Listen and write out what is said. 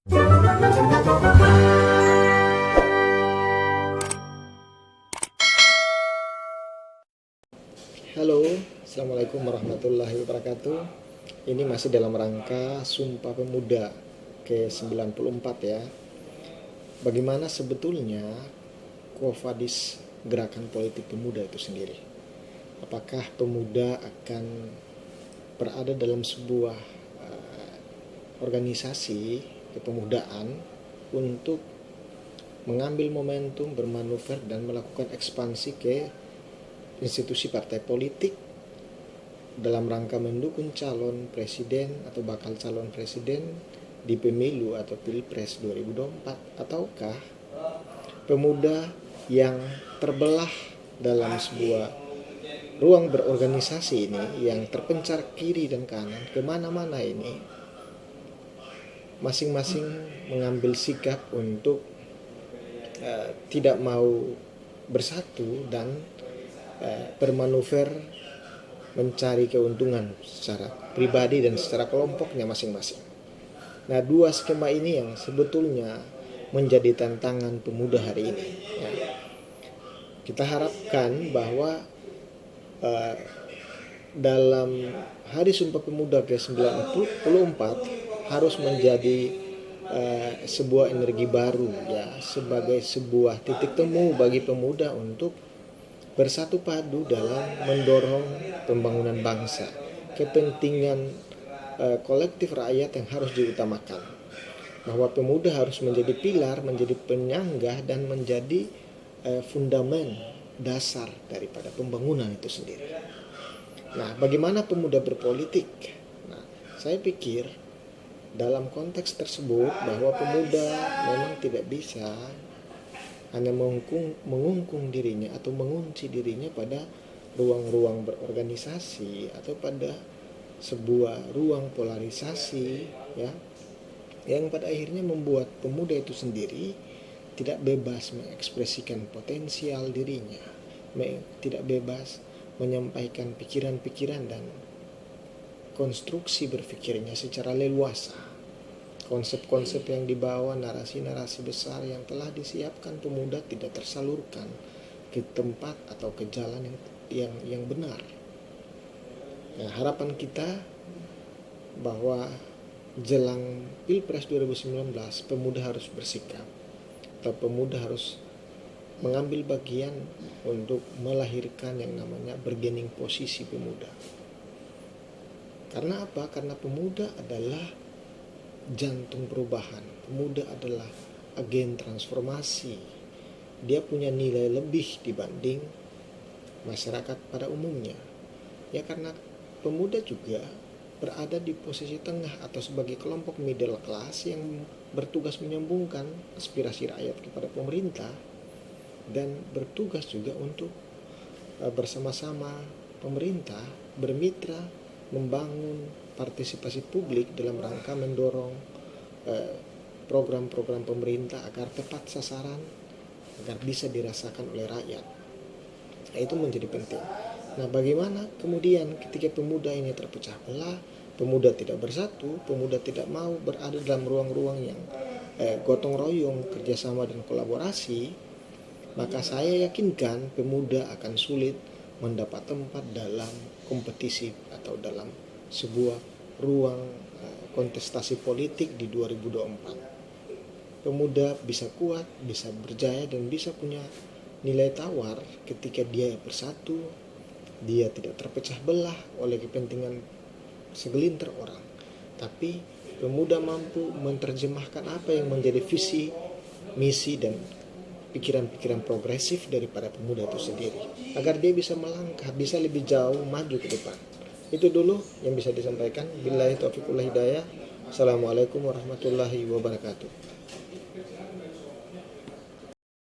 Halo, Assalamualaikum warahmatullahi wabarakatuh. Ini masih dalam rangka Sumpah Pemuda ke-94 ya. Bagaimana sebetulnya Quo Vadis gerakan politik pemuda itu sendiri? Apakah pemuda akan berada dalam sebuah organisasi kepemudaan untuk mengambil momentum, bermanuver dan melakukan ekspansi ke institusi partai politik dalam rangka mendukung calon presiden atau bakal calon presiden di pemilu atau pilpres 2024, ataukah pemuda yang terbelah dalam sebuah ruang berorganisasi ini yang terpencar kiri dan kanan kemana-mana ini masing-masing mengambil sikap untuk tidak mau bersatu dan bermanuver mencari keuntungan secara pribadi dan secara kelompoknya masing-masing. Nah, dua skema ini yang sebetulnya menjadi tantangan pemuda hari ini ya. Kita harapkan bahwa dalam Hari Sumpah Pemuda ke-94 harus menjadi sebuah energi baru ya, sebagai sebuah titik temu bagi pemuda untuk bersatu padu dalam mendorong pembangunan bangsa, kepentingan kolektif rakyat yang harus diutamakan, bahwa pemuda harus menjadi pilar, menjadi penyangga dan menjadi fundamen dasar daripada pembangunan itu sendiri. Nah, bagaimana pemuda berpolitik? Nah, saya pikir dalam konteks tersebut bahwa pemuda memang tidak bisa hanya mengungkung dirinya atau mengunci dirinya pada ruang-ruang berorganisasi atau pada sebuah ruang polarisasi ya, yang pada akhirnya membuat pemuda itu sendiri tidak bebas mengekspresikan potensial dirinya, tidak bebas menyampaikan pikiran-pikiran dan konstruksi berpikirnya secara leluasa. Konsep-konsep yang dibawa, narasi-narasi besar yang telah disiapkan pemuda tidak tersalurkan ke tempat atau ke jalan yang benar. Nah, harapan kita bahwa jelang Pilpres 2019 pemuda harus bersikap, atau pemuda harus mengambil bagian untuk melahirkan yang namanya bargaining posisi pemuda. Karena apa? Karena pemuda adalah jantung perubahan. Pemuda adalah agen transformasi. Dia punya nilai lebih dibanding masyarakat pada umumnya. Ya, karena pemuda juga berada di posisi tengah atau sebagai kelompok middle class yang bertugas menyambungkan aspirasi rakyat kepada pemerintah dan bertugas juga untuk bersama-sama pemerintah bermitra membangun partisipasi publik dalam rangka mendorong program-program pemerintah agar tepat sasaran, agar bisa dirasakan oleh rakyat. Nah, itu menjadi penting. Nah, bagaimana kemudian ketika pemuda ini terpecah belah, pemuda tidak bersatu, pemuda tidak mau berada dalam ruang-ruang yang gotong royong, kerjasama dan kolaborasi, maka saya yakinkan pemuda akan sulit mendapat tempat dalam kompetisi atau dalam sebuah ruang kontestasi politik di 2024. Pemuda bisa kuat, bisa berjaya dan bisa punya nilai tawar ketika dia bersatu, dia tidak terpecah belah oleh kepentingan segelintir orang. Tapi pemuda mampu menerjemahkan apa yang menjadi visi, misi dan pikiran-pikiran progresif daripada pemuda itu sendiri, agar dia bisa melangkah, bisa lebih jauh maju ke depan. Itu dulu yang bisa disampaikan. Billahi taufiq wal hidayah. Assalamualaikum warahmatullahi wabarakatuh.